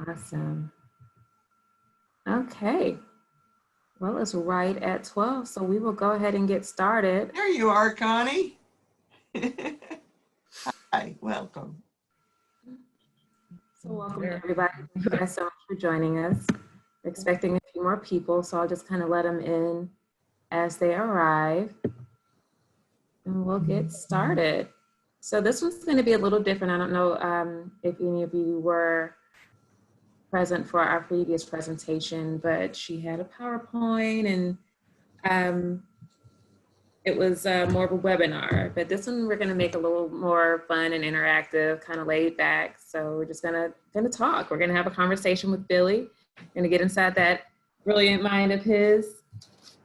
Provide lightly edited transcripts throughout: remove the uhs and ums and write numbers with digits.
Awesome. Okay. Well, it's right at 12, so we will go ahead and get started. There you are, Connie. Hi, welcome. So welcome to everybody. Thank you guys so much for joining us. We're expecting a few more people, so I'll just kind of let them in as they arrive. And we'll get started. So this one's going to be a little different. I don't know if any of you were present for our previous presentation, but she had a PowerPoint and it was more of a webinar. But this one we're going to make a little more fun and interactive, kind of laid back. So we're just gonna talk. We're going to have a conversation with Billy. Going to get inside that brilliant mind of his.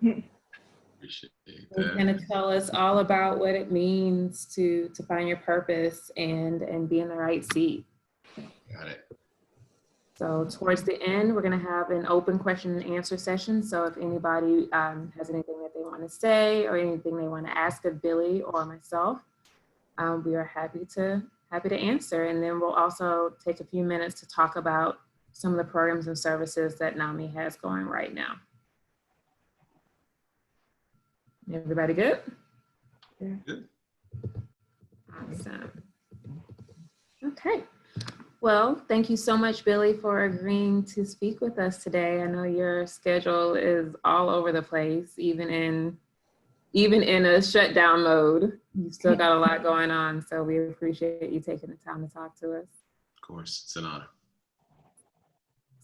Appreciate He's that. going to tell us all about what it means to find your purpose and be in the right seat. Got it. So towards the end, we're going to have an open question and answer session. So if anybody has anything that they want to say or anything they want to ask of Billy or myself, we are happy to answer. And then we'll also take a few minutes to talk about some of the programs and services that NAMI has going right now. Everybody good? Yeah. Good. Awesome. Okay. Well, thank you so much, Billy, for agreeing to speak with us today. I know your schedule is all over the place, even in a shutdown mode. You've still got a lot going on, so we appreciate you taking the time to talk to us. Of course, it's an honor.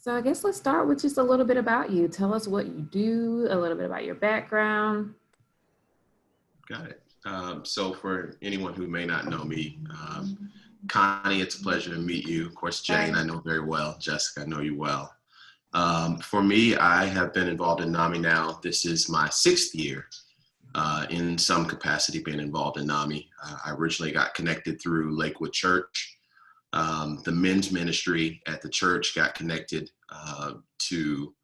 So I guess let's start with just a little bit about you. Tell us what you do, a little bit about your background. Got it. So for anyone who may not know me, Connie, it's a pleasure to meet you. Of course, Jane, I know very well. Jessica, I know you well. For me, I have been involved in NAMI now. This is my 6th year in some capacity being involved in NAMI. I originally got connected through Lakewood Church. The men's ministry at the church got connected to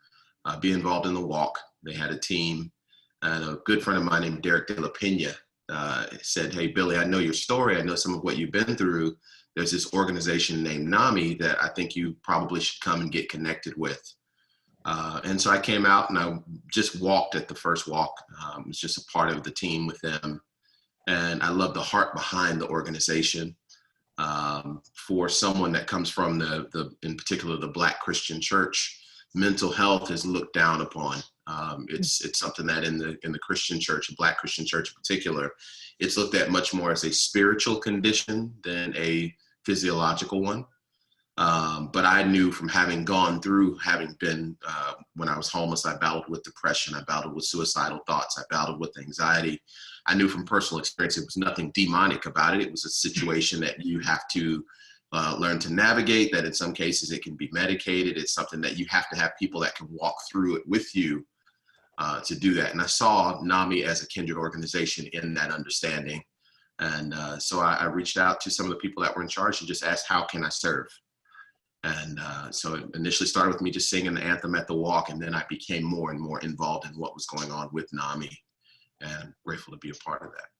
be involved in the walk. They had a team, and a good friend of mine named Derek De La Pena said, "Hey, Billy, I know your story. I know some of what you've been through. There's this organization named NAMI that I think you probably should come and get connected with." And so I came out and I just walked at the first walk. Was just a part of the team with them. And I love the heart behind the organization. For someone that comes from in particular, the Black Christian church, mental health is looked down upon. It's something that in the Christian church, the Black Christian church in particular, it's looked at much more as a spiritual condition than a physiological one. But I knew from having gone through, having been, when I was homeless, I battled with depression, I battled with suicidal thoughts, I battled with anxiety. I knew from personal experience, it was nothing demonic about it. It was a situation that you have to learn to navigate, that in some cases it can be medicated. It's something that you have to have people that can walk through it with you to do that. And I saw NAMI as a kindred organization in that understanding. And so I reached out to some of the people that were in charge and just asked, how can I serve? And so it initially started with me just singing the anthem at the walk, and then I became more and more involved in what was going on with NAMI, and grateful to be a part of that.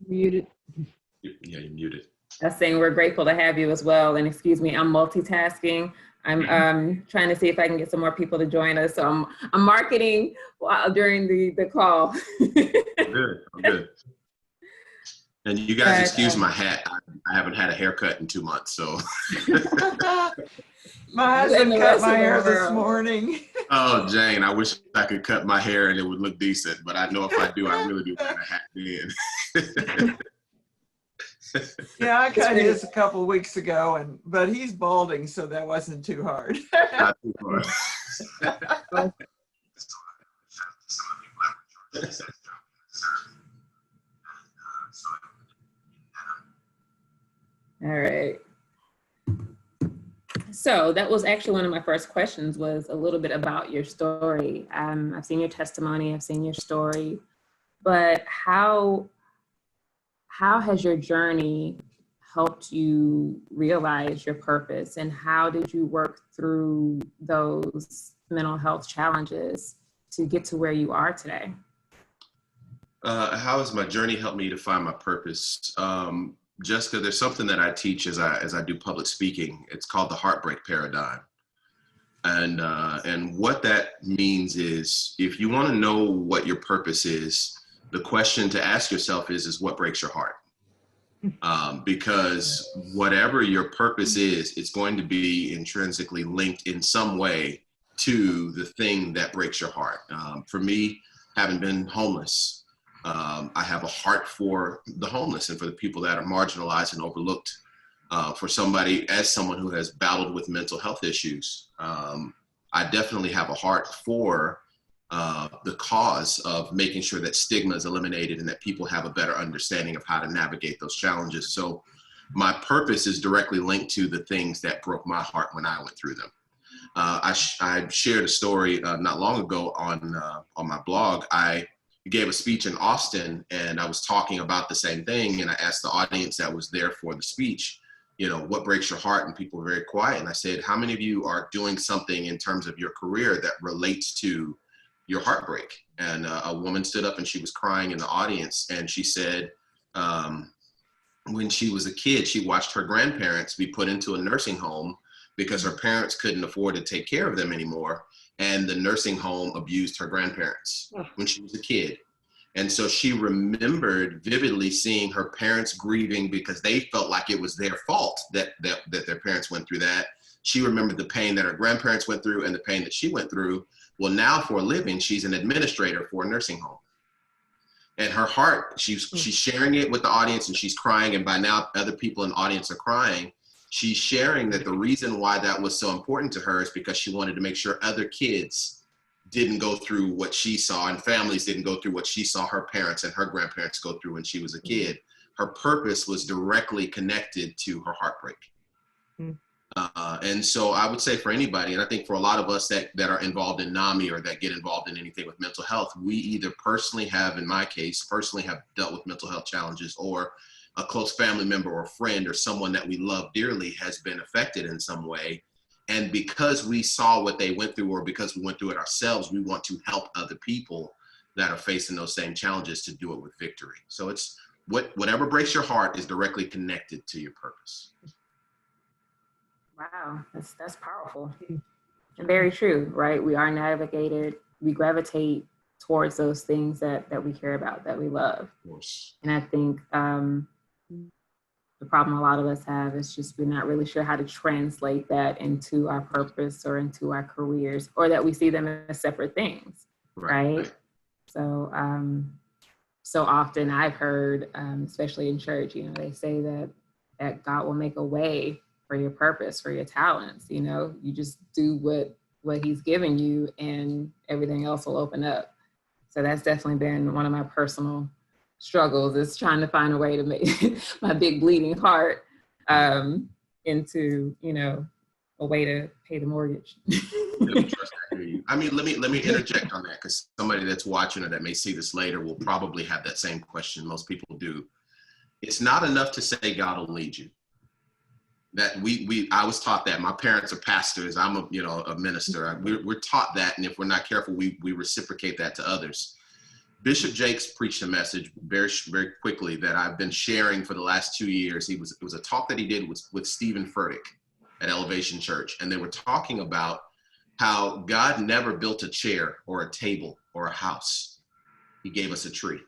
Muted. Yeah, you're muted. I was saying we're grateful to have you as well. And excuse me, I'm multitasking. I'm trying to see if I can get some more people to join us. So I'm marketing during the call. Good, I'm good. And you guys excuse my hat. I haven't had a haircut in 2 months, so. My husband cut my hair this morning. Oh, Jane, I wish I could cut my hair and it would look decent, but I know if I do, I really do wear a hat then. Yeah, I cut his a couple of weeks ago, but he's balding, so that wasn't too hard. Not too hard. All right. So that was actually one of my first questions, was a little bit about your story. I've seen your testimony, I've seen your story, but how has your journey helped you realize your purpose, and how did you work through those mental health challenges to get to where you are today? How has my journey helped me to find my purpose? Jessica, there's something that I teach as I do public speaking. It's called the heartbreak paradigm. And what that means is, if you want to know what your purpose is, the question to ask yourself is what breaks your heart? Because whatever your purpose is, it's going to be intrinsically linked in some way to the thing that breaks your heart. For me, having been homeless, I have a heart for the homeless and for the people that are marginalized and overlooked. For somebody, as someone who has battled with mental health issues, I definitely have a heart for the cause of making sure that stigma is eliminated and that people have a better understanding of how to navigate those challenges. So my purpose is directly linked to the things that broke my heart when I went through them. I shared a story not long ago on my blog. I gave a speech in Austin, and I was talking about the same thing, and I asked the audience that was there for the speech, what breaks your heart? And people were very quiet. And I said, how many of you are doing something in terms of your career that relates to your heartbreak? And a woman stood up and she was crying in the audience. And she said, when she was a kid, she watched her grandparents be put into a nursing home because her parents couldn't afford to take care of them anymore. And the nursing home abused her grandparents when she was a kid. And so she remembered vividly seeing her parents grieving because they felt like it was their fault that their parents went through that. She remembered the pain that her grandparents went through and the pain that she went through. Well, now for a living, she's an administrator for a nursing home. And her heart, she's sharing it with the audience and she's crying. And by now, other people in the audience are crying. She's sharing that the reason why that was so important to her is because she wanted to make sure other kids didn't go through what she saw and families didn't go through what she saw her parents and her grandparents go through when she was a kid. Her purpose was directly connected to her heartbreak. And so I would say for anybody, and I think for a lot of us that are involved in NAMI or that get involved in anything with mental health, we either personally have, in my case, personally have dealt with mental health challenges, or a close family member or friend or someone that we love dearly has been affected in some way. And because we saw what they went through, or because we went through it ourselves, we want to help other people that are facing those same challenges to do it with victory. So it's whatever breaks your heart is directly connected to your purpose. Wow, that's powerful and very true, right? We are navigated, we gravitate towards those things that we care about, that we love. Of course. And I think the problem a lot of us have is just we're not really sure how to translate that into our purpose or into our careers, or that we see them as separate things, right? So so often I've heard, especially in church, they say that God will make a way for your purpose, for your talents. You just do what he's given you and everything else will open up. So that's definitely been one of my personal struggles, is trying to find a way to make my big bleeding heart into, a way to pay the mortgage. I mean, let me interject on that, because somebody that's watching or that may see this later will probably have that same question. Most people do. It's not enough to say God will lead you. That I was taught that. My parents are pastors. I'm a minister. We're taught that, and if we're not careful, we reciprocate that to others. Bishop Jakes preached a message very, very quickly that I've been sharing for the last 2 years. It was a talk that he did with Stephen Furtick at Elevation Church, and they were talking about how God never built a chair or a table or a house. He gave us a tree.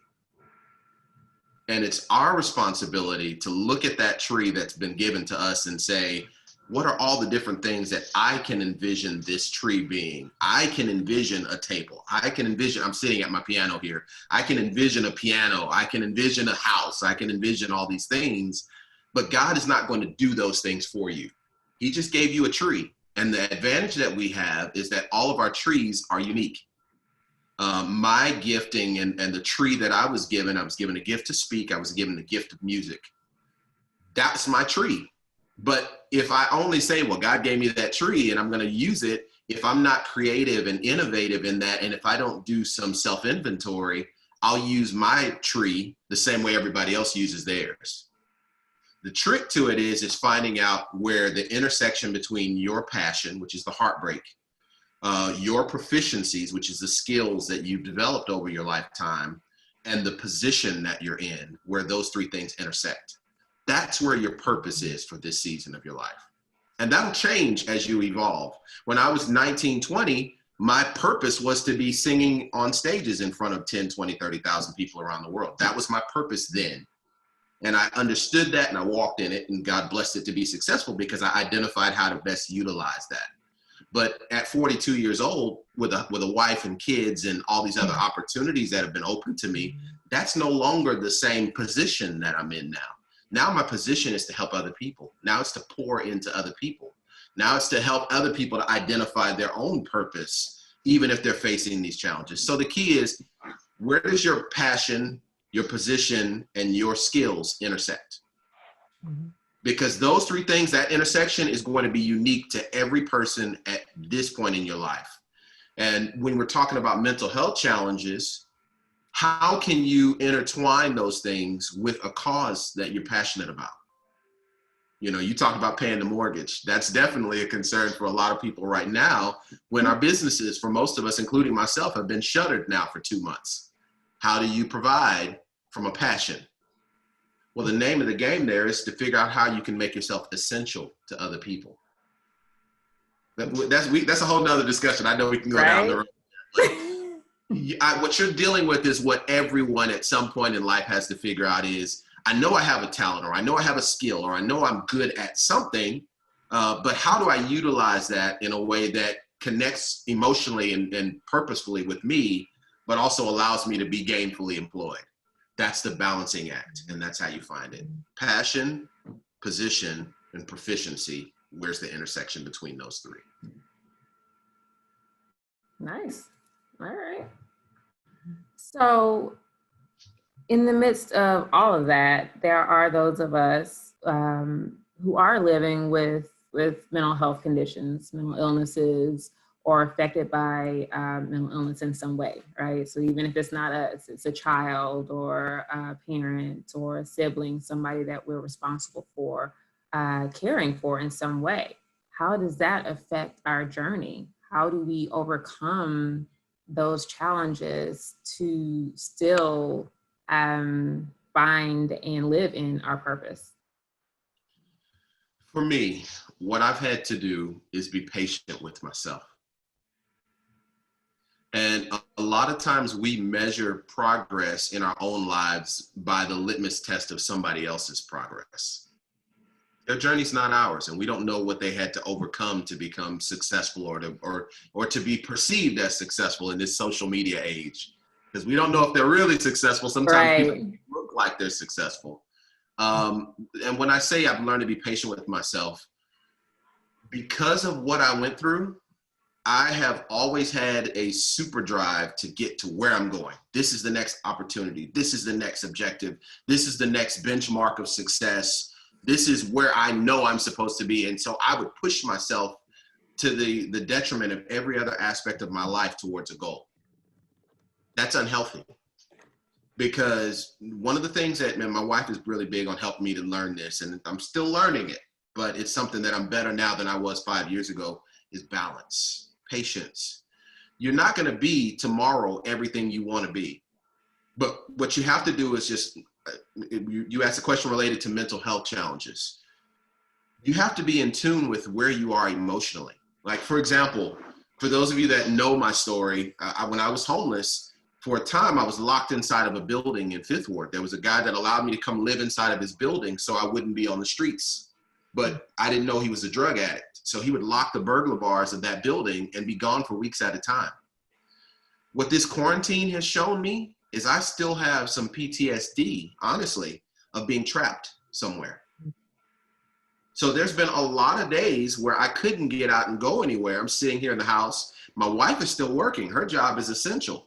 And it's our responsibility to look at that tree that's been given to us and say, what are all the different things that I can envision this tree being? I can envision a table. I'm sitting at my piano here. I can envision a piano. I can envision a house. I can envision all these things, but God is not going to do those things for you. He just gave you a tree. And the advantage that we have is that all of our trees are unique. My gifting and the tree that I was given a gift to speak. I was given the gift of music. That's my tree. But if I only say, well, God gave me that tree and I'm going to use it, if I'm not creative and innovative in that, and if I don't do some self-inventory, I'll use my tree the same way everybody else uses theirs. The trick to it is finding out where the intersection between your passion, which is the heartbreak, your proficiencies, which is the skills that you've developed over your lifetime, and the position that you're in, where those three things intersect. That's where your purpose is for this season of your life. And that'll change as you evolve. When I was 19, 20, my purpose was to be singing on stages in front of 10, 20, 30,000 people around the world. That was my purpose then. And I understood that and I walked in it, and God blessed it to be successful because I identified how to best utilize that. But at 42 years old, with a wife and kids and all these other opportunities that have been open to me, that's no longer the same position that I'm in now. Now my position is to help other people. Now it's to pour into other people. Now it's to help other people to identify their own purpose, even if they're facing these challenges. So the key is, where does your passion, your position, and your skills intersect? Because those three things, that intersection is going to be unique to every person at this point in your life. And when we're talking about mental health challenges, how can you intertwine those things with a cause that you're passionate about? You know, you talk about paying the mortgage. That's definitely a concern for a lot of people right now, when our businesses, for most of us, including myself, have been shuttered now for 2 months. How do you provide from a passion? Well, the name of the game there is to figure out how you can make yourself essential to other people. That's a whole nother discussion. I know we can go down the road. What you're dealing with is what everyone at some point in life has to figure out is, I know I have a talent, or I know I have a skill, or I know I'm good at something, but how do I utilize that in a way that connects emotionally and purposefully with me, but also allows me to be gainfully employed? That's the balancing act, and that's how you find it. Passion, position, and proficiency. Where's the intersection between those three? Nice. All right. So in the midst of all of that, there are those of us who are living with mental health conditions, mental illnesses, or affected by mental illness in some way, right? So even if it's not us, it's a child or a parent or a sibling, somebody that we're responsible for caring for in some way. How does that affect our journey? How do we overcome those challenges to still find and live in our purpose? For me, what I've had to do is be patient with myself. And a lot of times we measure progress in our own lives by the litmus test of somebody else's progress. Their journey's not ours, and we don't know what they had to overcome to become successful or to be perceived as successful in this social media age. Because we don't know if they're really successful. Sometimes people look like they're successful. And when I say I've learned to be patient with myself, because of what I went through, I have always had a super drive to get to where I'm going. This is the next opportunity. This is the next objective. This is the next benchmark of success. This is where I know I'm supposed to be. And so I would push myself to the detriment of every other aspect of my life towards a goal. That's unhealthy. Because one of the things that, man, my wife is really big on helping me to learn this, and I'm still learning it, but it's something that I'm better now than I was 5 years ago, is balance, patience. You're not going to be tomorrow everything you want to be. But what you have to do is just, you asked a question related to mental health challenges. You have to be in tune with where you are emotionally. Like, for example, for those of you that know my story, when I was homeless, for a time, I was locked inside of a building in Fifth Ward. There was a guy that allowed me to come live inside of his building so I wouldn't be on the streets. But I didn't know he was a drug addict. So he would lock the burglar bars of that building and be gone for weeks at a time. What this quarantine has shown me is I still have some PTSD, honestly, of being trapped somewhere. So there's been a lot of days where I couldn't get out and go anywhere. I'm sitting here in the house. My wife is still working. Her job is essential.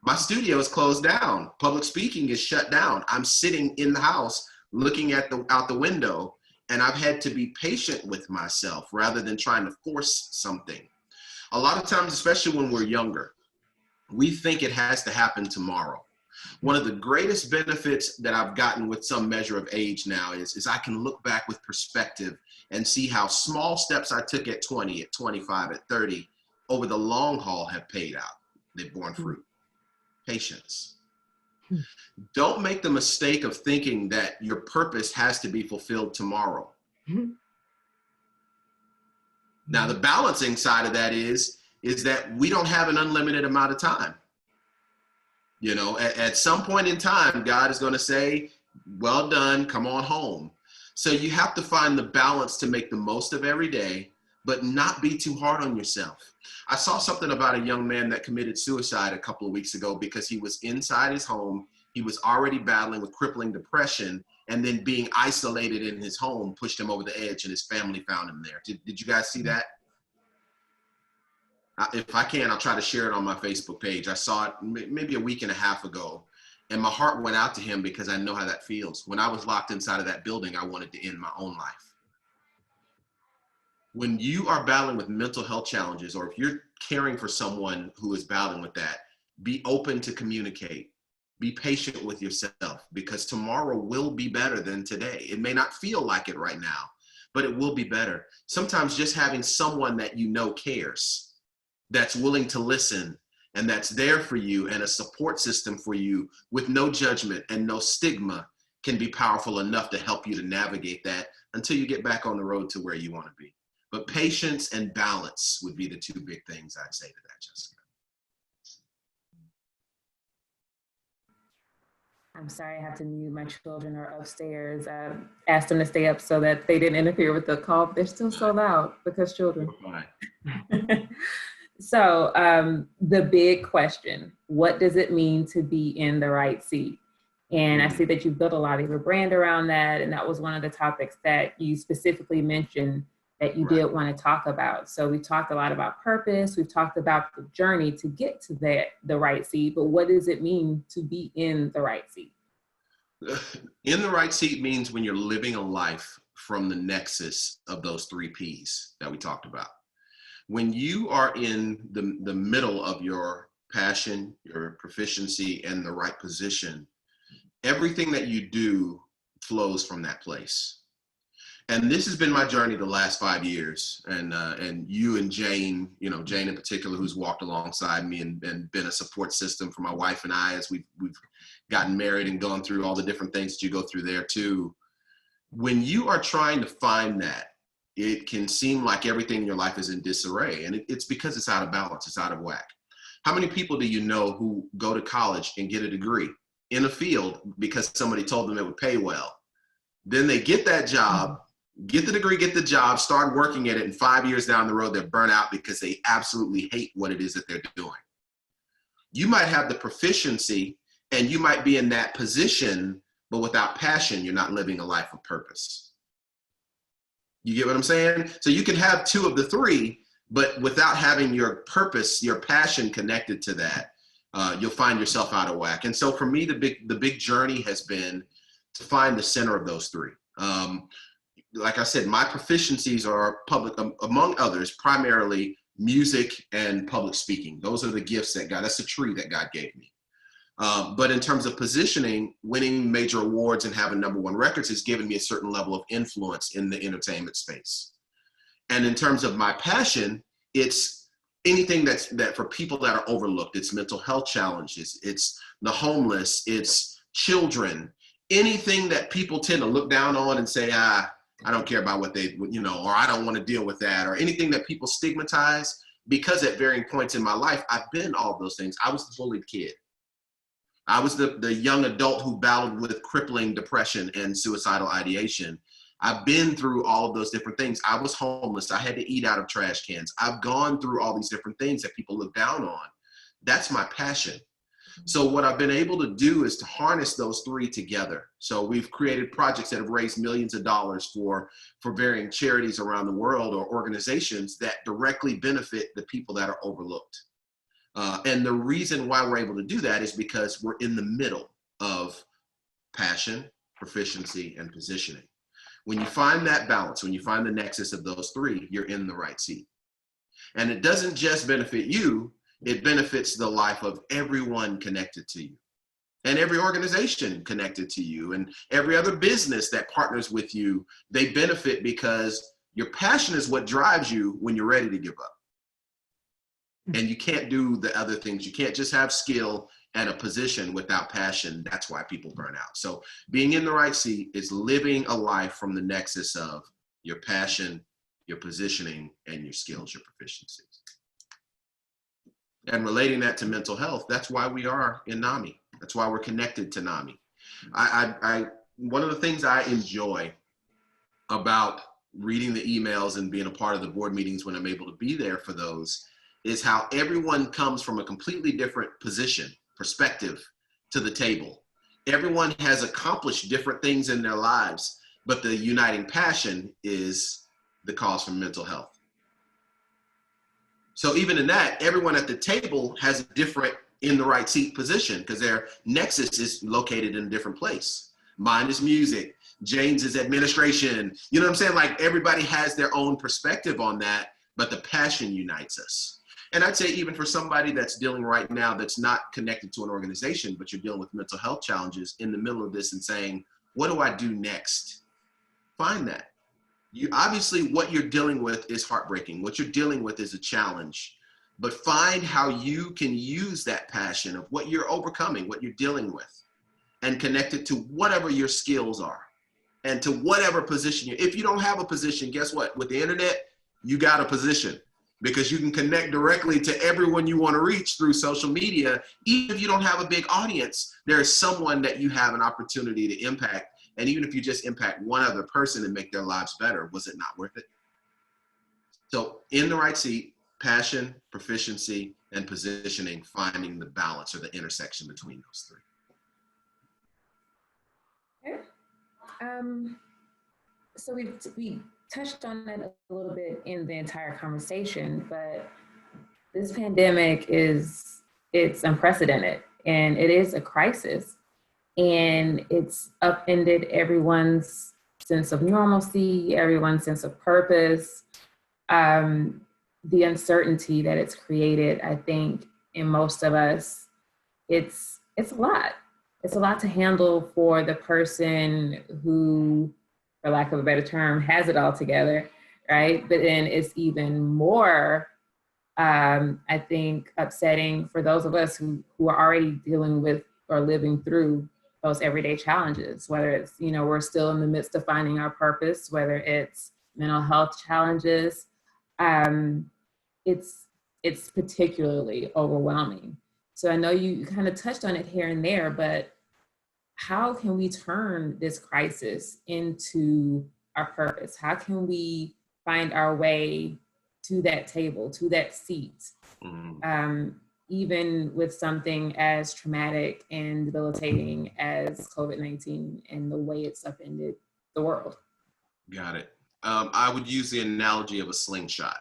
My studio is closed down. Public speaking is shut down. I'm sitting in the house looking at out the window, and I've had to be patient with myself rather than trying to force something. A lot of times, especially when we're younger, we think it has to happen tomorrow. One of the greatest benefits that I've gotten with some measure of age now is I can look back with perspective and see how small steps I took at 20, at 25, at 30, over the long haul have paid out. They've borne fruit. Patience. Don't make the mistake of thinking that your purpose has to be fulfilled tomorrow. Now, the balancing side of that is that we don't have an unlimited amount of time. You know, at some point in time, God is going to say, well done, come on home. So you have to find the balance to make the most of every day, but not be too hard on yourself. I saw something about a young man that committed suicide a couple of weeks ago because he was inside his home. He was already battling with crippling depression, and then being isolated in his home pushed him over the edge, and his family found him there. Did you guys see that? If I can, I'll try to share it on my Facebook page. I saw it maybe a week and a half ago, and my heart went out to him because I know how that feels. When I was locked inside of that building, I wanted to end my own life. When you are battling with mental health challenges, or if you're caring for someone who is battling with that, be open to communicate. Be patient with yourself, because tomorrow will be better than today. It may not feel like it right now, but it will be better. Sometimes just having someone that you know cares, that's willing to listen, and that's there for you, and a support system for you with no judgment and no stigma, can be powerful enough to help you to navigate that until you get back on the road to where you want to be. But patience and balance would be the two big things I'd say to that, Jessica. I'm sorry, I have to mute. My children are upstairs. I asked them to stay up so that they didn't interfere with the call. They're still so loud because children. So the big question, what does it mean to be in the right seat? And I see that you've built a lot of your brand around that. And that was one of the topics that you specifically mentioned that you did want to talk about. So we talked a lot about purpose. We've talked about the journey to get to the right seat, but what does it mean to be in the right seat? In the right seat means when you're living a life from the nexus of those 3 Ps that we talked about. When you are in the middle of your passion, your proficiency, and the right position, everything that you do flows from that place. And this has been my journey the last 5 years. And you and Jane, you know, Jane in particular, who's walked alongside me and been a support system for my wife and I as we've gotten married and gone through all the different things that you go through there too. When you are trying to find that, it can seem like everything in your life is in disarray. And it's because it's out of balance, it's out of whack. How many people do you know who go to college and get a degree in a field because somebody told them it would pay well? Then they get that job, get the degree, get the job, start working at it, and 5 years down the road, they're burnt out because they absolutely hate what it is that they're doing. You might have the proficiency and you might be in that position, but without passion, you're not living a life of purpose. You get what I'm saying? So you can have 2 of the 3, but without having your purpose, your passion connected to that, you'll find yourself out of whack. And so for me, the big journey has been to find the center of those 3. Like I said, my proficiencies are public, among others, primarily music and public speaking. Those are the gifts that that's the tree that God gave me. But in terms of positioning, winning major awards and having #1 records has given me a certain level of influence in the entertainment space. And in terms of my passion, it's anything that for people that are overlooked. It's mental health challenges, it's the homeless, it's children, anything that people tend to look down on and say, I don't care about what they, you know, or I don't want to deal with that, or anything that people stigmatize, because at varying points in my life, I've been all those things. I was the bullied kid. I was the young adult who battled with crippling depression and suicidal ideation. I've been through all of those different things. I was homeless. I had to eat out of trash cans. I've gone through all these different things that people look down on. That's my passion. So what I've been able to do is to harness those 3 together. So we've created projects that have raised millions of dollars for varying charities around the world, or organizations that directly benefit the people that are overlooked. And the reason why we're able to do that is because we're in the middle of passion, proficiency, and positioning. When you find that balance, when you find the nexus of those 3, you're in the right seat. And it doesn't just benefit you, it benefits the life of everyone connected to you, and every organization connected to you, and every other business that partners with you. They benefit because your passion is what drives you when you're ready to give up. And you can't do the other things. You can't just have skill. and a position without passion, that's why people burn out. So being in the right seat is living a life from the nexus of your passion, your positioning, and your skills, your proficiencies. And relating that to mental health, that's why we are in NAMI. That's why we're connected to NAMI. One of the things I enjoy about reading the emails and being a part of the board meetings when I'm able to be there for those is how everyone comes from a completely different position, perspective to the table. Everyone has accomplished different things in their lives, but the uniting passion is the cause for mental health. So even in that, everyone at the table has a different in the right seat position because their nexus is located in a different place. Mine is music, James is administration. You know what I'm saying? Like everybody has their own perspective on that, but the passion unites us. And I'd say even for somebody that's dealing right now that's not connected to an organization, but you're dealing with mental health challenges in the middle of this and saying, what do I do next? Find that. You obviously what you're dealing with is heartbreaking. What you're dealing with is a challenge, but find how you can use that passion of what you're overcoming, what you're dealing with, and connect it to whatever your skills are and to whatever position if you don't have a position, guess what? With the internet, you got a position because you can connect directly to everyone you want to reach through social media. Even if you don't have a big audience, there's someone that you have an opportunity to impact. And even if you just impact one other person and make their lives better, was it not worth it? So in the right seat, passion, proficiency, and positioning, finding the balance or the intersection between those three. Okay. So we touched on that a little bit in the entire conversation, but this pandemic it's unprecedented and it is a crisis. And it's upended everyone's sense of normalcy, everyone's sense of purpose, the uncertainty that it's created. I think in most of us, it's a lot. It's a lot to handle for the person who, for lack of a better term, has it all together, right? But then it's even more, I think, upsetting for those of us who are already dealing with or living through those everyday challenges, whether it's, we're still in the midst of finding our purpose, whether it's mental health challenges, it's particularly overwhelming. So I know you kind of touched on it here and there, but how can we turn this crisis into our purpose? How can we find our way to that table, to that seat? Even with something as traumatic and debilitating as COVID-19 and the way it's upended the world. Got it. I would use the analogy of a slingshot.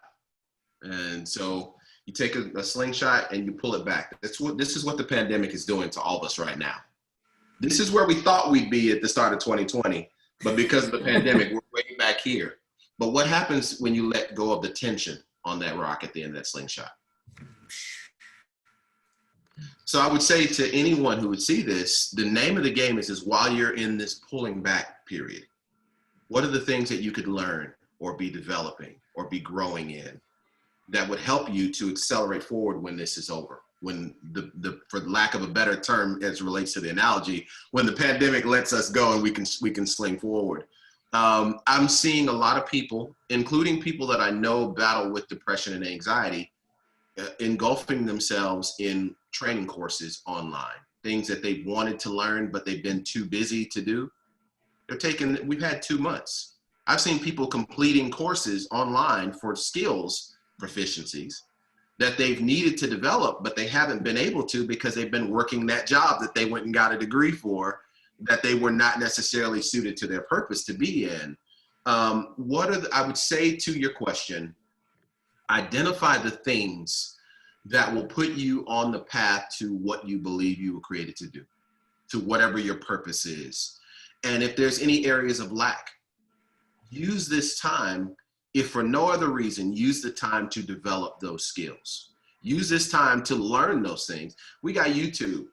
And so you take a slingshot and you pull it back. This is what the pandemic is doing to all of us right now. This is where we thought we'd be at the start of 2020, but because of the pandemic, we're way back here. But what happens when you let go of the tension on that rock at the end of that slingshot? So I would say to anyone who would see this, the name of the game is while you're in this pulling back period, what are the things that you could learn or be developing or be growing in that would help you to accelerate forward when this is over? When for lack of a better term, as it relates to the analogy, when the pandemic lets us go and we can sling forward. I'm seeing a lot of people, including people that I know battle with depression and anxiety, engulfing themselves in training courses online, things that they wanted to learn, but they've been too busy to do. We've had 2 months. I've seen people completing courses online for skills proficiencies that they've needed to develop, but they haven't been able to because they've been working that job that they went and got a degree for, that they were not necessarily suited to their purpose to be in. I would say to your question, identify the things that will put you on the path to what you believe you were created to do, to whatever your purpose is. And if there's any areas of lack, use this time, if for no other reason, use the time to develop those skills. Use this time to learn those things. We got YouTube.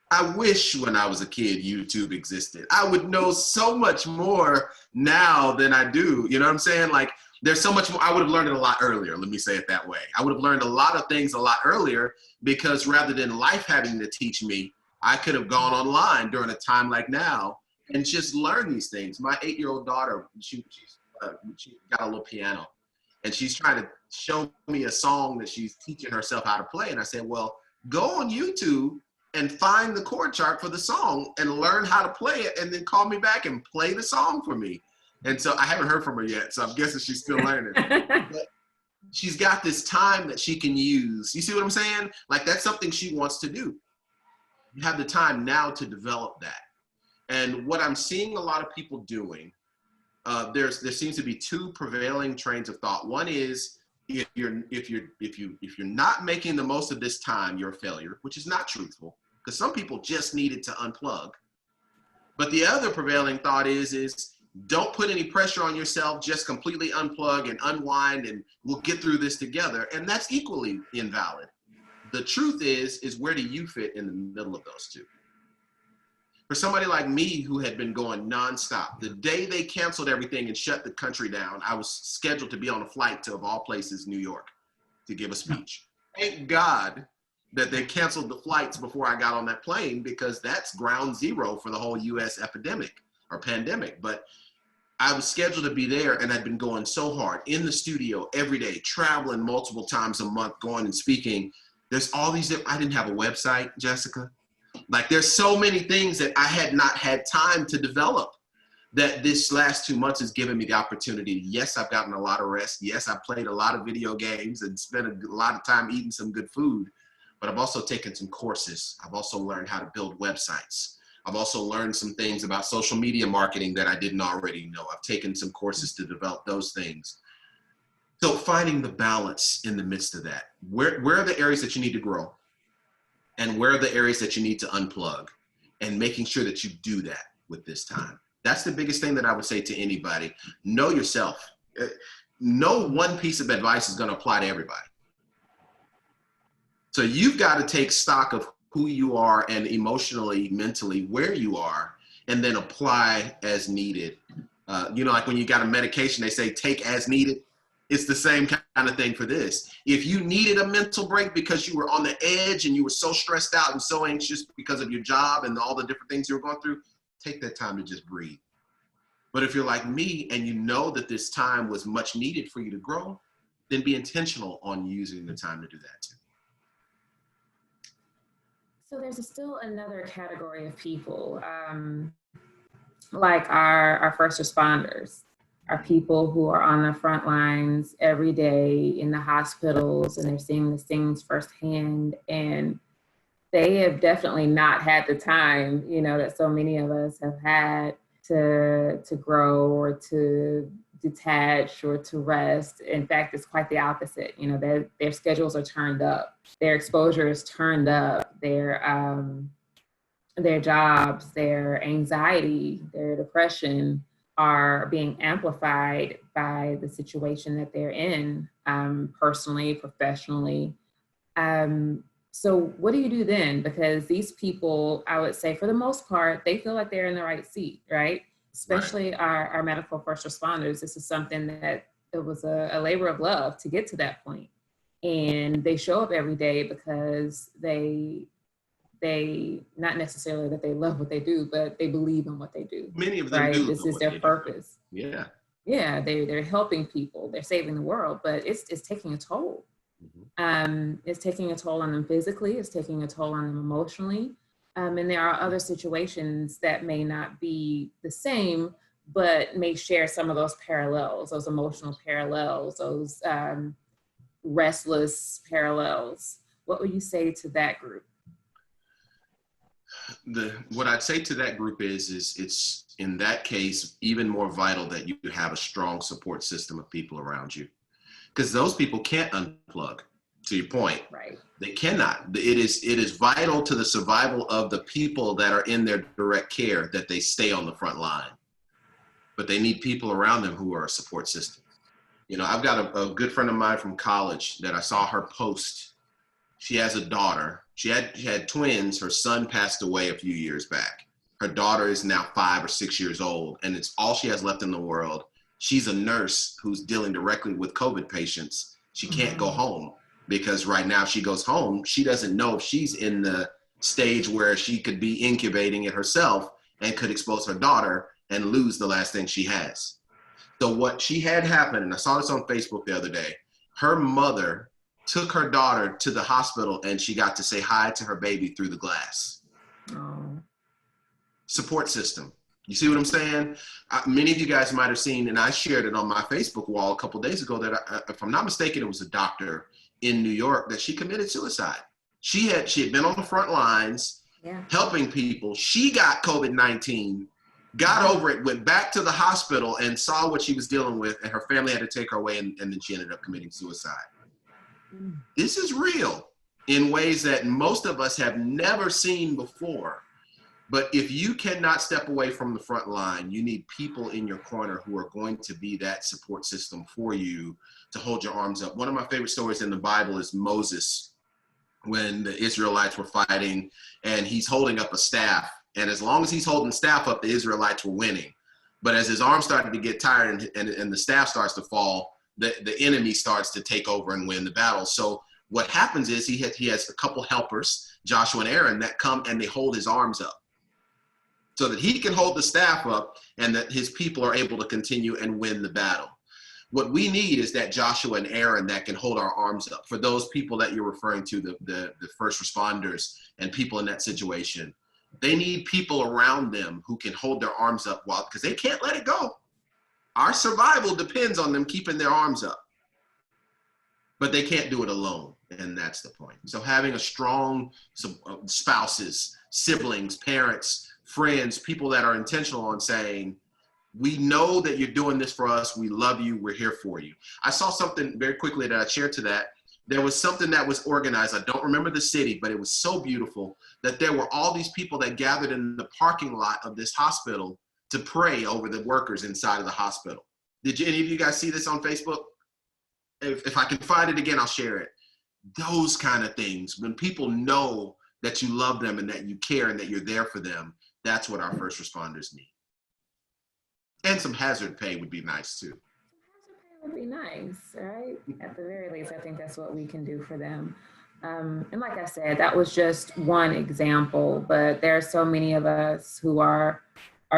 I wish when I was a kid, YouTube existed. I would know so much more now than I do. You know what I'm saying? Like, there's so much more. I would have learned it a lot earlier. Let me say it that way. I would have learned a lot of things a lot earlier, because rather than life having to teach me, I could have gone online during a time like now and just learn these things. My 8-year-old daughter, she got a little piano, and she's trying to show me a song that she's teaching herself how to play. And I said, well, go on YouTube and find the chord chart for the song and learn how to play it, and then call me back and play the song for me. And so I haven't heard from her yet, so I'm guessing she's still learning. But she's got this time that she can use. You see what I'm saying? Like, that's something she wants to do. You have the time now to develop that. And what I'm seeing a lot of people doing, there seems to be two prevailing trains of thought. One is, if you're not making the most of this time, you're a failure, which is not truthful, because some people just needed to unplug. But the other prevailing thought is don't put any pressure on yourself, just completely unplug and unwind, and we'll get through this together. And that's equally invalid. The truth is where do you fit in the middle of those two? For somebody like me who had been going nonstop, the day they canceled everything and shut the country down, I was scheduled to be on a flight to, of all places, New York, to give a speech. Thank God that they canceled the flights before I got on that plane, because that's ground zero for the whole US epidemic or pandemic. But I was scheduled to be there, and I'd been going so hard in the studio every day, traveling multiple times a month, going and speaking. There's all these, I didn't have a website, Jessica. Like, there's so many things that I had not had time to develop, that this last 2 months has given me the opportunity. Yes, I've gotten a lot of rest. Yes, I played a lot of video games and spent a lot of time eating some good food, but I've also taken some courses. I've also learned how to build websites. I've also learned some things about social media marketing that I didn't already know. I've taken some courses to develop those things. So finding the balance in the midst of that. Where are the areas that you need to grow? And where are the areas that you need to unplug? And making sure that you do that with this time. That's the biggest thing that I would say to anybody. Know yourself. No one piece of advice is going to apply to everybody. So you've got to take stock of who you are, and emotionally, mentally, where you are, and then apply as needed. You know, like when you got a medication, they say take as needed. It's the same kind of thing for this. If you needed a mental break because you were on the edge and you were so stressed out and so anxious because of your job and all the different things you were going through, take that time to just breathe. But if you're like me and you know that this time was much needed for you to grow, then be intentional on using the time to do that too. So there's still another category of people, like our first responders, our people who are on the front lines every day in the hospitals, and they're seeing these things firsthand, and they have definitely not had the time, you know, that so many of us have had to grow or to detach or to rest. In fact, it's quite the opposite. You know, their schedules are turned up, their exposure is turned up, their jobs, their anxiety, their depression are being amplified by the situation that they're in, personally, professionally. So what do you do then? Because these people, I would say for the most part, they feel like they're in the right seat, right? Especially our medical first responders. This is something that it was a labor of love to get to that point. And they show up every day because they not necessarily that they love what they do, but they believe in what they do. Many of them right? do. This is their purpose. Yeah. Yeah, they're helping people, they're saving the world, but it's taking a toll. Mm-hmm. It's taking a toll on them physically, it's taking a toll on them emotionally. And there are other situations that may not be the same, but may share some of those parallels, those emotional parallels, those restless parallels. What would you say to that group? What I'd say to that group is it's in that case even more vital that you have a strong support system of people around you, because those people can't unplug. To your point, right? They cannot. It is vital to the survival of the people that are in their direct care that they stay on the front line, but they need people around them who are a support system. You know, I've got a good friend of mine from college that I saw her post. She has a daughter. She had twins. Her son passed away a few years back. Her daughter is now 5 or 6 years old, and it's all she has left in the world. she's a nurse who's dealing directly with COVID patients. She can't go home because right now if she goes home, she doesn't know if she's in the stage where she could be incubating it herself and could expose her daughter and lose the last thing she has. So what she had happen, and I saw this on Facebook the other day, her mother took her daughter to the hospital and she got to say hi to her baby through the glass. Oh. Support system. You see what I'm saying? Many of you guys might have seen, and I shared it on my Facebook wall a couple of days ago, that if I'm not mistaken, it was a doctor in New York that she committed suicide. She had been on the front lines helping people. She got COVID-19, got over it, went back to the hospital and saw what she was dealing with, and her family had to take her away, and then she ended up committing suicide. This is real in ways that most of us have never seen before. But if you cannot step away from the front line, you need people in your corner who are going to be that support system for you to hold your arms up. One of my favorite stories in the Bible is Moses, when the Israelites were fighting and he's holding up a staff. And as long as he's holding the staff up, the Israelites were winning. But as his arm started to get tired and the staff starts to fall, the enemy starts to take over and win the battle. So what happens is he has a couple helpers, Joshua and Aaron, that come and they hold his arms up so that he can hold the staff up and that his people are able to continue and win the battle. What we need is that Joshua and Aaron that can hold our arms up. For those people that you're referring to, the first responders and people in that situation, they need people around them who can hold their arms up because they can't let it go. Our survival depends on them keeping their arms up, but they can't do it alone. And that's the point. So having a strong spouses, siblings, parents, friends, people that are intentional on saying, we know that you're doing this for us. We love you. We're here for you. I saw something very quickly that I shared to that. There was something that was organized. I don't remember the city, but it was so beautiful that there were all these people that gathered in the parking lot of this hospital to pray over the workers inside of the hospital. Did any of you guys see this on Facebook? If I can find it again, I'll share it. Those kind of things, when people know that you love them and that you care and that you're there for them, that's what our first responders need. And some hazard pay would be nice too. Would be nice, right? At the very least, I think that's what we can do for them. And like I said, that was just one example, but there are so many of us who are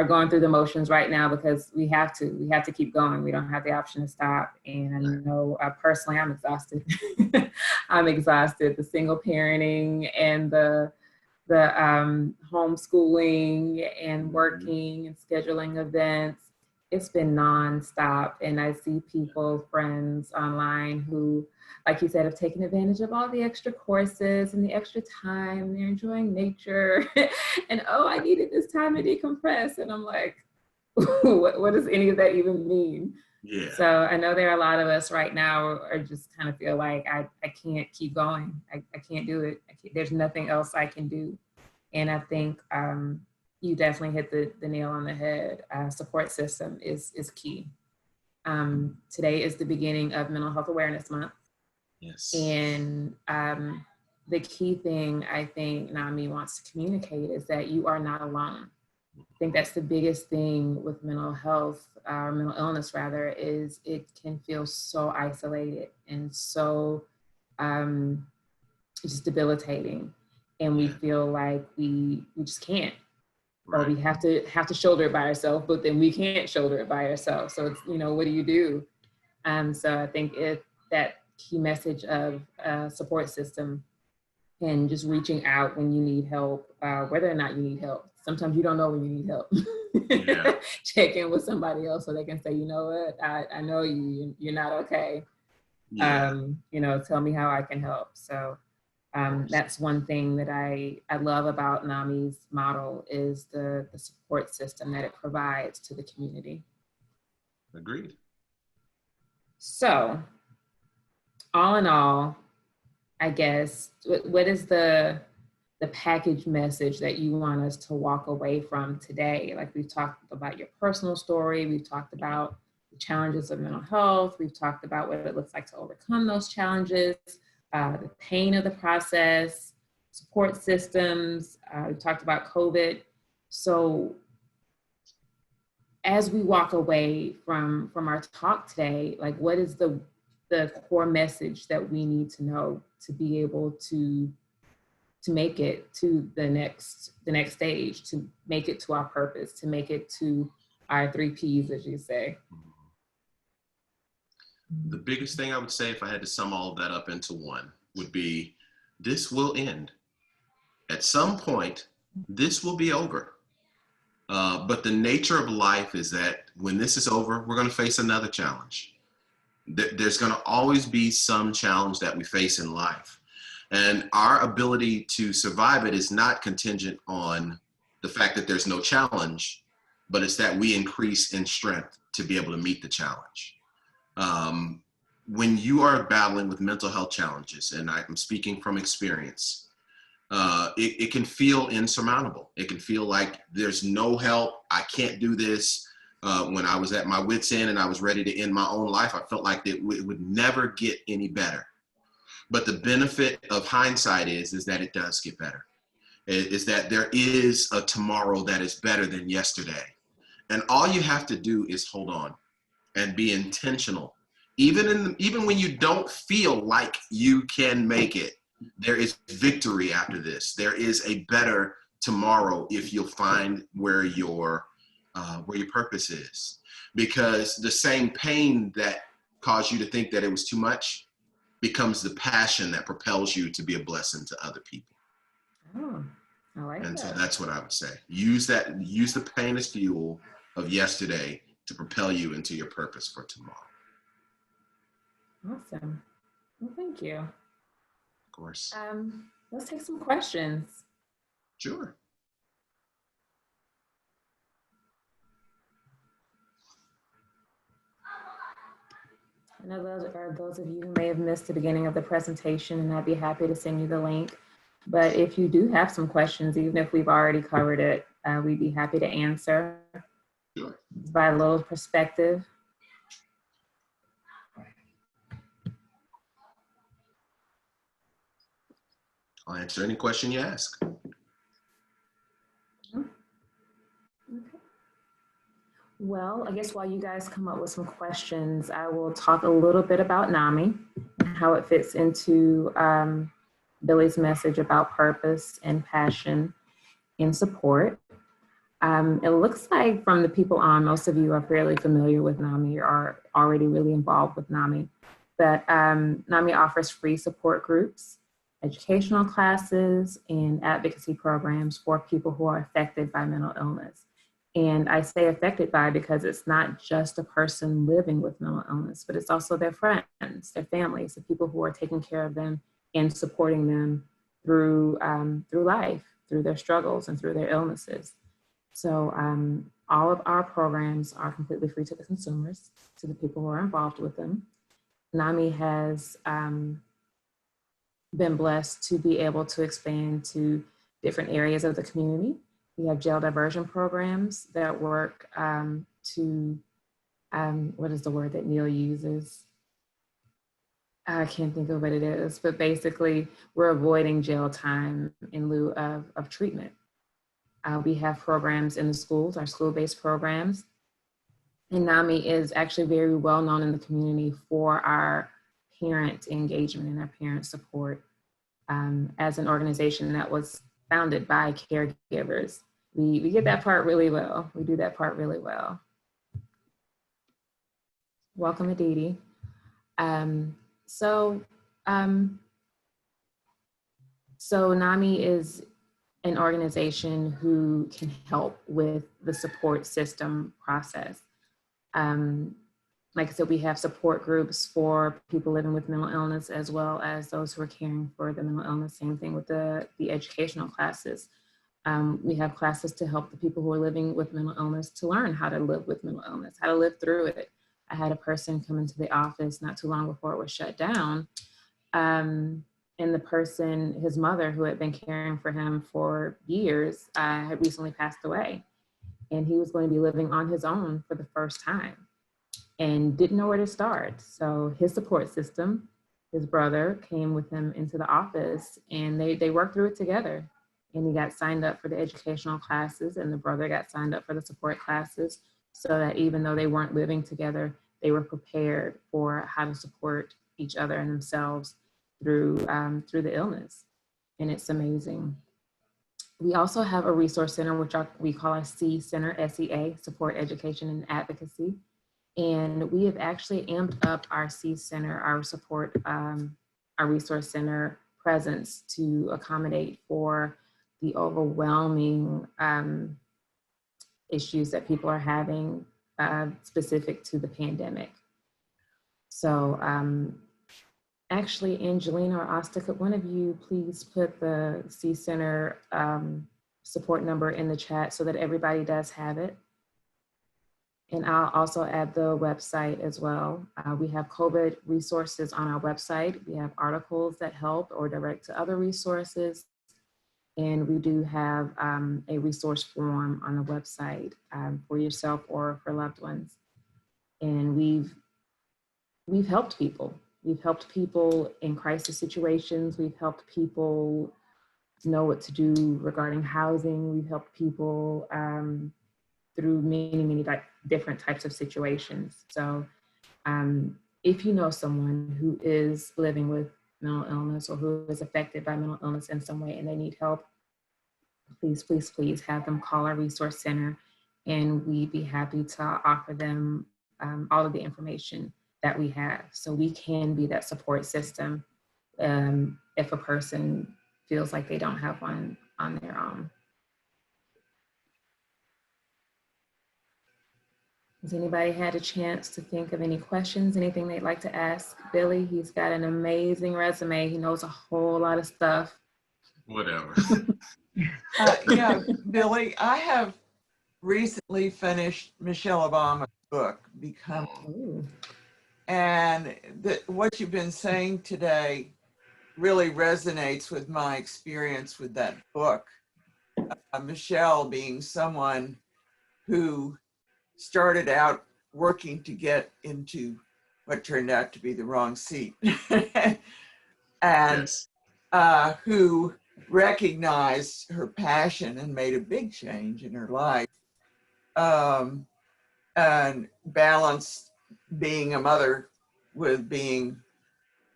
going through the motions right now because we have to keep going. We don't have the option to stop. And I know personally, I'm exhausted. I'm exhausted. The single parenting and the homeschooling and working and scheduling events. It's been nonstop. And I see people, friends online who, like you said, have taken advantage of all the extra courses and the extra time. They're enjoying nature. And, oh, I needed this time to decompress. And I'm like, what does any of that even mean? Yeah. So I know there are a lot of us right now are just kind of feel like I can't keep going. I can't do it. There's nothing else I can do. And I think you definitely hit the nail on the head. Support system is key. Today is the beginning of Mental Health Awareness Month. Yes. And the key thing I think NAMI wants to communicate is that you are not alone. I think that's the biggest thing with mental health, or mental illness rather, is it can feel so isolated and so just debilitating. And we feel like we just can't. Or we have to shoulder it by ourselves, but then we can't shoulder it by ourselves. So it's, what do you do? So I think that key message of support system and just reaching out when you need help, whether or not you need help. Sometimes you don't know when you need help. Yeah. Check in with somebody else so they can say, you know what, I know you're not okay. Yeah. Tell me how I can help. So that's one thing that I love about NAMI's model is the support system that it provides to the community. Agreed. So all in all, I guess, what is the package message that you want us to walk away from today? Like we've talked about your personal story, we've talked about the challenges of mental health, we've talked about what it looks like to overcome those challenges, the pain of the process, support systems, we talked about COVID. So as we walk away from our talk today, like what is the core message that we need to know to be able to make it to the next stage, to make it to our purpose, to make it to our 3 Ps, as you say? The biggest thing I would say, if I had to sum all of that up into one, would be this will end. At some point, this will be over. But the nature of life is that when this is over, we're going to face another challenge. There's going to always be some challenge that we face in life. And our ability to survive it is not contingent on the fact that there's no challenge, but it's that we increase in strength to be able to meet the challenge. When you are battling with mental health challenges, and I'm speaking from experience, it can feel insurmountable. It can feel like there's no help. I can't do this. When I was at my wit's end and I was ready to end my own life, I felt like it would never get any better. But the benefit of hindsight is that it does get better. Is that there is a tomorrow that is better than yesterday. And all you have to do is hold on and be intentional. Even when you don't feel like you can make it, there is victory after this. There is a better tomorrow if you'll find where your purpose is. Because the same pain that caused you to think that it was too much becomes the passion that propels you to be a blessing to other people. Oh, I like that. And so that's what I would say. Use the pain as fuel of yesterday to propel you into your purpose for tomorrow. Awesome. Well, thank you. Of course. Let's take some questions. Sure. I know those are those of you who may have missed the beginning of the presentation, and I'd be happy to send you the link. But if you do have some questions, even if we've already covered it, we'd be happy to answer. Sure. By a little perspective. I'll answer any question you ask. Okay. Well, I guess while you guys come up with some questions, I will talk a little bit about NAMI and how it fits into Billy's message about purpose and passion and support. It looks like from the people on, most of you are fairly familiar with NAMI or are already really involved with NAMI. But NAMI offers free support groups, educational classes, and advocacy programs for people who are affected by mental illness. And I say affected by because it's not just a person living with mental illness, but it's also their friends, their families, the people who are taking care of them and supporting them through life, through their struggles and through their illnesses. So all of our programs are completely free to the consumers, to the people who are involved with them. NAMI has been blessed to be able to expand to different areas of the community. We have jail diversion programs that work to, what is the word that Neil uses? I can't think of what it is, but basically we're avoiding jail time in lieu of treatment. We have programs in the schools, our school-based programs. And NAMI is actually very well known in the community for our parent engagement and our parent support as an organization that was founded by caregivers. We get that part really well. We do that part really well. Welcome, Aditi. So NAMI is an organization who can help with the support system process. Like I said, we have support groups for people living with mental illness as well as those who are caring for the mental illness. Same thing with the educational classes. We have classes to help the people who are living with mental illness to learn how to live with mental illness, how to live through it. I had a person come into the office not too long before it was shut down. And the person, his mother, who had been caring for him for years, had recently passed away. And he was going to be living on his own for the first time and didn't know where to start. So his support system, his brother, came with him into the office and they worked through it together. And he got signed up for the educational classes and the brother got signed up for the support classes so that even though they weren't living together, they were prepared for how to support each other and themselves through the illness. And it's amazing. We also have a resource center, which we call our C Center, SEA, Support, Education, and Advocacy. And we have actually amped up our C Center, our support, our resource center presence to accommodate for the overwhelming issues that people are having specific to the pandemic. So actually, Angelina or Asta, could one of you please put the C Center support number in the chat so that everybody does have it? And I'll also add the website as well. We have COVID resources on our website. We have articles that help or direct to other resources. And we do have a resource form on the website for yourself or for loved ones. And we've helped people. We've helped people in crisis situations. We've helped people know what to do regarding housing. We've helped people through many different types of situations. So if you know someone who is living with mental illness or who is affected by mental illness in some way and they need help, please have them call our resource center, and we'd be happy to offer them all of the information that we have, so we can be that support system if a person feels like they don't have one on their own. Has anybody had a chance to think of any questions, anything they'd like to ask Billy? He's got an amazing resume. He knows a whole lot of stuff. Whatever. Yeah, Billy, I have recently finished Michelle Obama's book, Becoming. Ooh. And what you've been saying today really resonates with my experience with that book. Michelle being someone who started out working to get into what turned out to be the wrong seat, and Yes. who recognized her passion and made a big change in her life, and balanced being a mother with being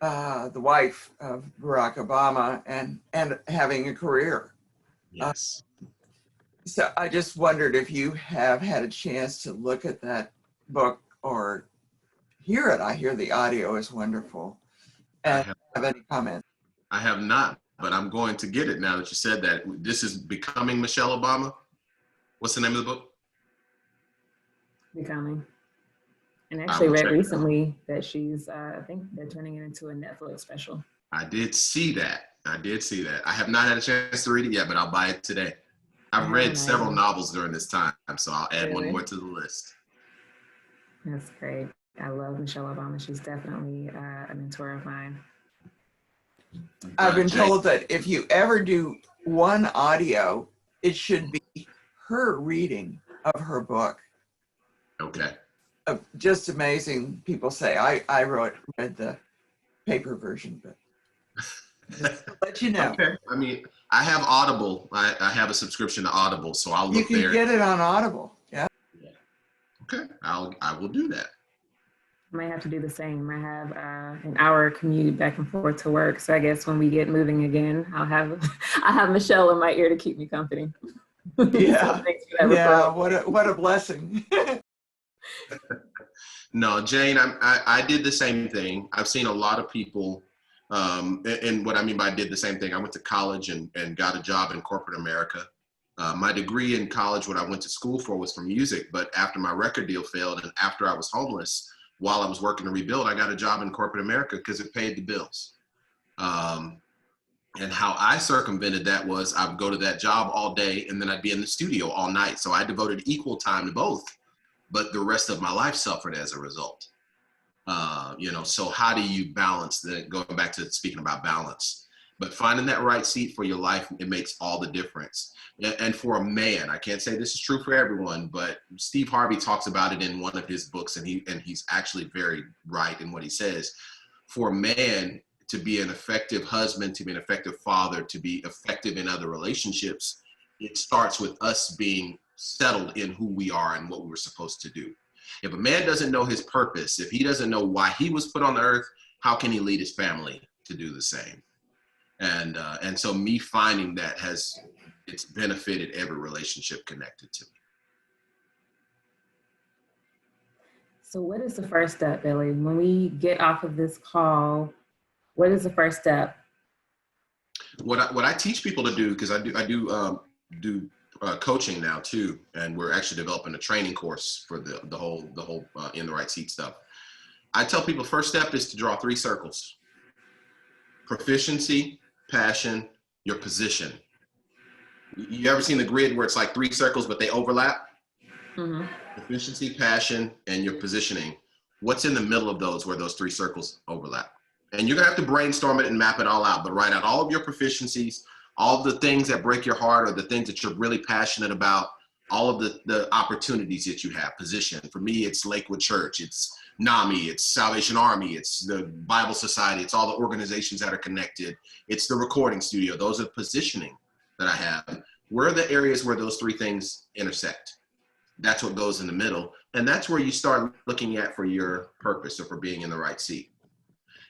the wife of Barack Obama and having a career. Yes. So I just wondered if you have had a chance to look at that book or hear it. I hear the audio is wonderful. And have any comments? I have not, but I'm going to get it now that you said that. This is Becoming Michelle Obama. What's the name of the book? Becoming. And actually read recently that she's, I think they're turning it into a Netflix special. I did see that. I have not had a chance to read it yet, but I'll buy it today. I've read several novels during this time, so I'll add one more to the list. That's great. I love Michelle Obama. She's definitely a mentor of mine. I've been told that if you ever do one audio, it should be her reading of her book. Okay. Just amazing. People say I read the paper version, but just to let you know. Okay. I mean, I have Audible. I have a subscription to Audible, so I'll look there. You can get it on Audible. Yeah. Okay. I will do that. I might have to do the same. I have an hour commute back and forth to work, so I guess when we get moving again, I'll have Michelle in my ear to keep me company. Yeah. So thanks for that referral. What a blessing. No, Jane, I did the same thing. I've seen a lot of people, and what I mean by did the same thing, I went to college and got a job in corporate America. My degree in college, what I went to school for was for music, but after my record deal failed and after I was homeless, while I was working to rebuild, I got a job in corporate America because it paid the bills. And how I circumvented that was I would go to that job all day and then I'd be in the studio all night. So I devoted equal time to both, but the rest of my life suffered as a result. So how do you balance that? Going back to speaking about balance, but finding that right seat for your life, it makes all the difference. And for a man, I can't say this is true for everyone, but Steve Harvey talks about it in one of his books, and he's actually very right in what he says. For a man to be an effective husband, to be an effective father, to be effective in other relationships, it starts with us being settled in who we are and what we were supposed to do. If a man doesn't know his purpose, if he doesn't know why he was put on the earth, how can he lead his family to do the same? And so me finding that it's benefited every relationship connected to me. So what is the first step, Billy? When we get off of this call, what is the first step? What I teach people to do, because I do coaching now too, and we're actually developing a training course for the whole in the right seat stuff. I tell people first step is to draw 3 circles: proficiency, passion, your position. You ever seen the grid where it's like 3 circles but they overlap? Mm-hmm. Proficiency, passion, and your positioning. What's in the middle of those where those 3 circles overlap? And you're gonna have to brainstorm it and map it all out, but write out all of your proficiencies, all of the things that break your heart or the things that you're really passionate about, all of the opportunities that you have. Position, for me, it's Lakewood Church, it's NAMI, it's Salvation Army, it's the Bible Society, it's all the organizations that are connected, it's the recording studio. Those are positioning that I have. Where are the areas where those 3 things intersect? That's what goes in the middle. And that's where you start looking at for your purpose or for being in the right seat.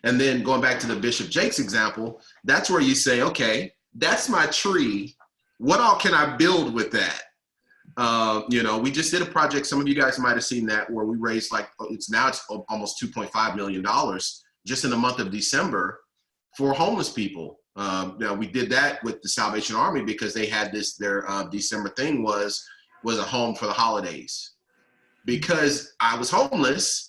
And then going back to the Bishop Jakes example, that's where you say, okay, that's my tree. What all can I build with that? We just did a project. Some of you guys might have seen that, where we raised it's almost $2.5 million just in the month of December for homeless people. Now we did that with the Salvation Army because they had their December thing was a home for the holidays. Because I was homeless,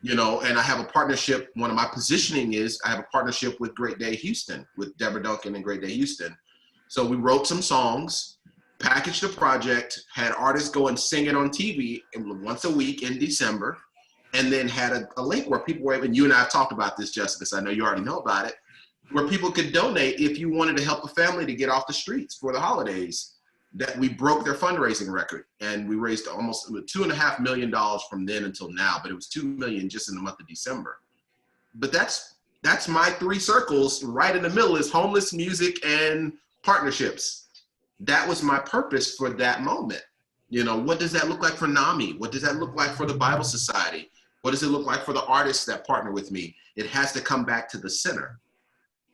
and I have a partnership. One of my positioning is I have a partnership with GreaterHouston, with Deborah Duncan and GreaterHouston. So we wrote some songs, packaged the project, had artists go and sing it on TV once a week in December, and then had a link where people were able, and you and I have talked about this, Jessica, so I know you already know about it, where people could donate if you wanted to help a family to get off the streets for the holidays. That we broke their fundraising record, and we raised almost $2.5 million from then until now, but it was $2 million just in the month of December. But that's my 3 circles. Right in the middle is homeless, music, and partnerships. That was my purpose for that moment. What does that look like for NAMI? What does that look like for the Bible Society? What does it look like for the artists that partner with me? It has to come back to the center.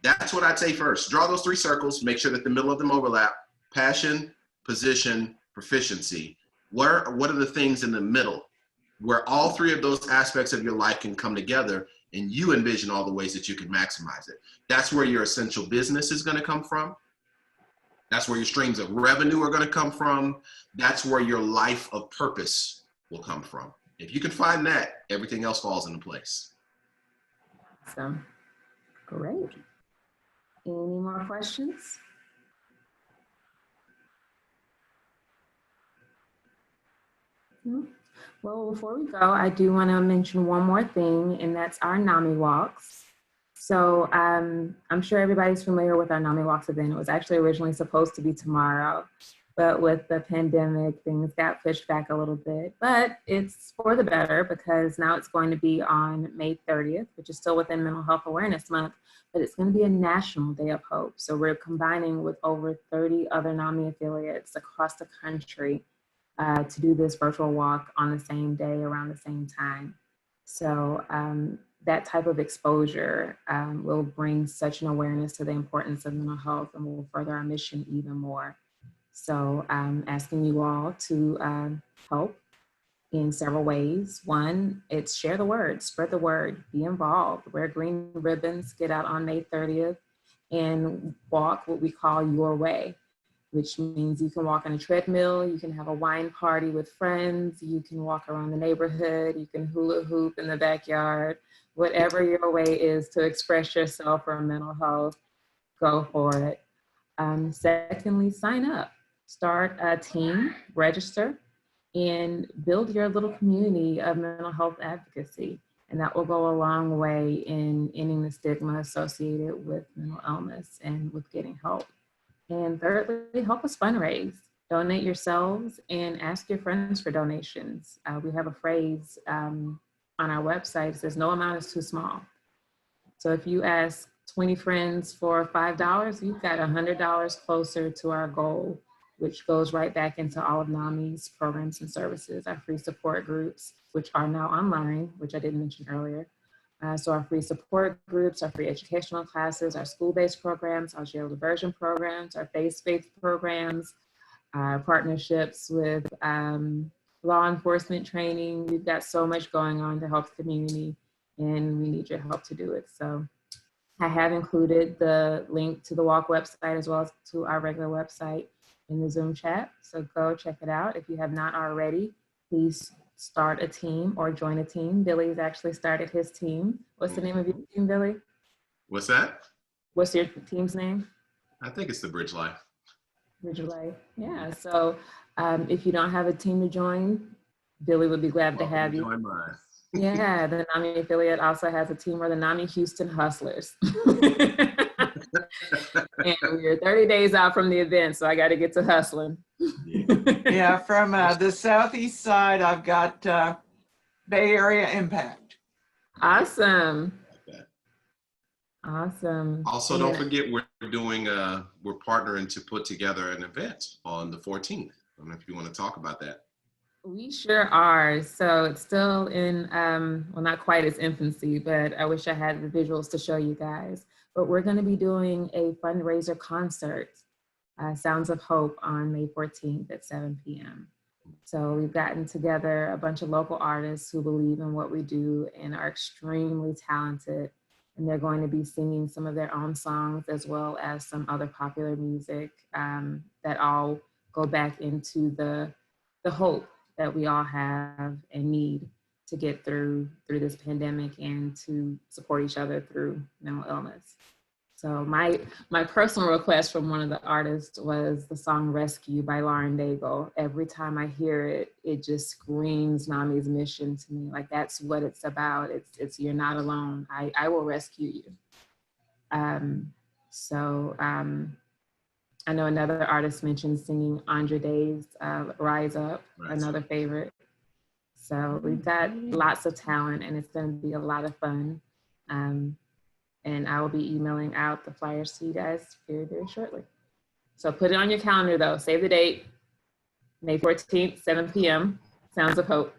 That's what I'd say first. Draw those 3 circles, make sure that the middle of them overlap. Passion, position, proficiency. What are the things in the middle where all 3 of those aspects of your life can come together, and you envision all the ways that you can maximize it? That's where your essential business is going to come from. That's where your streams of revenue are going to come from. That's where your life of purpose will come from. If you can find that, everything else falls into place. Awesome. Great. Any more questions? Well, before we go, I do want to mention one more thing, and that's our NAMI Walks. So I'm sure everybody's familiar with our NAMI Walks event. It was actually originally supposed to be tomorrow, but with the pandemic, things got pushed back a little bit. But it's for the better, because now it's going to be on May 30th, which is still within Mental Health Awareness Month, but it's going to be a National Day of Hope. So we're combining with over 30 other NAMI affiliates across the country to do this virtual walk on the same day around the same time. So that type of exposure will bring such an awareness to the importance of mental health, and will further our mission even more. So I'm asking you all to help in several ways. One, it's share the word, spread the word, be involved, wear green ribbons, get out on May 30th and walk what we call your way, which means you can walk on a treadmill, you can have a wine party with friends, you can walk around the neighborhood, you can hula hoop in the backyard, whatever your way is to express yourself for mental health, go for it. Secondly, sign up, start a team, register, and build your little community of mental health advocacy. And that will go a long way in ending the stigma associated with mental illness and with getting help. And thirdly, help us fundraise. Donate yourselves and ask your friends for donations. We have a phrase on our website that says, no amount is too small. So if you ask 20 friends for $5, you've got $100 closer to our goal which goes right back into all of NAMI's programs and services, our free support groups, which are now online, which I didn't mention earlier. So our free support groups, our free educational classes, our school-based programs, our jail diversion programs, our faith-based programs, our partnerships with law enforcement training. We've got so much going on to help the community, and we need your help to do it. So I have included the link to the Walk website as well as to our regular website in the Zoom chat. So go check it out. If you have not already, please start a team or join a team. Billy's actually started his team. What's the name of your team, Billy? What's that? What's your team's name? I think it's the Bridge Life. Bridge Life. Yeah. So if you don't have a team to join, Billy would be glad to have you. Join mine. Yeah, the NAMI affiliate also has a team, or the NAMI Houston Hustlers. And we're 30 days out from the event, so I got to get to hustling. Yeah, from the southeast side, I've got Bay Area Impact. Awesome. Awesome. Also, don't forget we're partnering to put together an event on the 14th. I don't know if you want to talk about that. We sure are. So it's still in, well, not quite its infancy, but I wish I had the visuals to show you guys. But we're going to be doing a fundraiser concert, Sounds of Hope, on May 14th at 7 p.m. So we've gotten together a bunch of local artists who believe in what we do and are extremely talented. And they're going to be singing some of their own songs as well as some other popular music that all go back into the hope that we all have and need to get through this pandemic and to support each other through mental illness. So my personal request from one of the artists was the song Rescue by Lauren Daigle. Every time I hear it, it just screams NAMI's mission to me. Like, that's what it's about. It's you're not alone. I will rescue you. I know another artist mentioned singing Andre Day's Rise Up, another favorite. So we've got lots of talent, and it's going to be a lot of fun. And I will be emailing out the flyers to you guys very, very shortly. So put it on your calendar, though. Save the date, May 14th, 7 p.m., Sounds of Hope.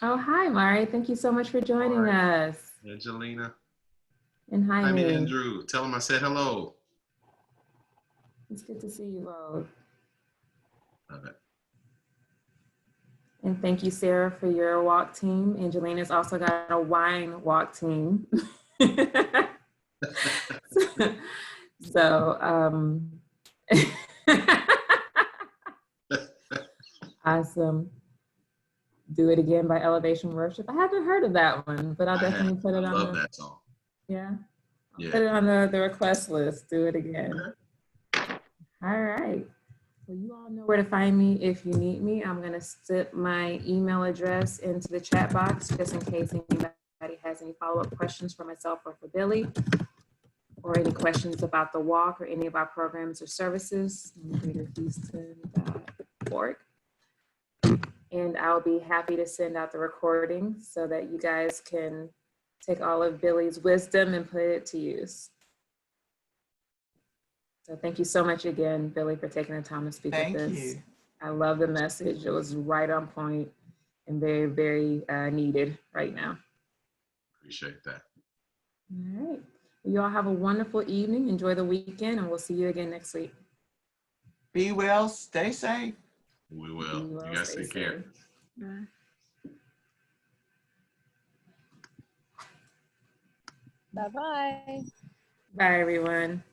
Oh, hi, Mari. Thank you so much for joining us. Angelina. And hi, I'm Amy. Andrew. Tell him I said hello. It's good to see you both. Love it. And thank you, Sarah, for your walk team. Angelina's also got a wine walk team. Awesome. Do It Again by Elevation Worship. I haven't heard of that one, but I'll definitely put it on. I love that song. Yeah. Put it on the request list. Do it again. All right. Well, you all know where to find me if you need me. I'm going to slip my email address into the chat box just in case anybody has any follow-up questions for myself or for Billy, or any questions about the walk or any of our programs or services. GreaterHouston.org. And I'll be happy to send out the recording so that you guys can take all of Billy's wisdom and put it to use. So thank you so much again, Billy, for taking the time to speak with this. Thank you. I love the message. It was right on point and very, very needed right now. Appreciate that. All right. Well, you all have a wonderful evening. Enjoy the weekend, and we'll see you again next week. Be well, stay safe. We will. You guys take care. Bye. Bye-bye. Bye, everyone.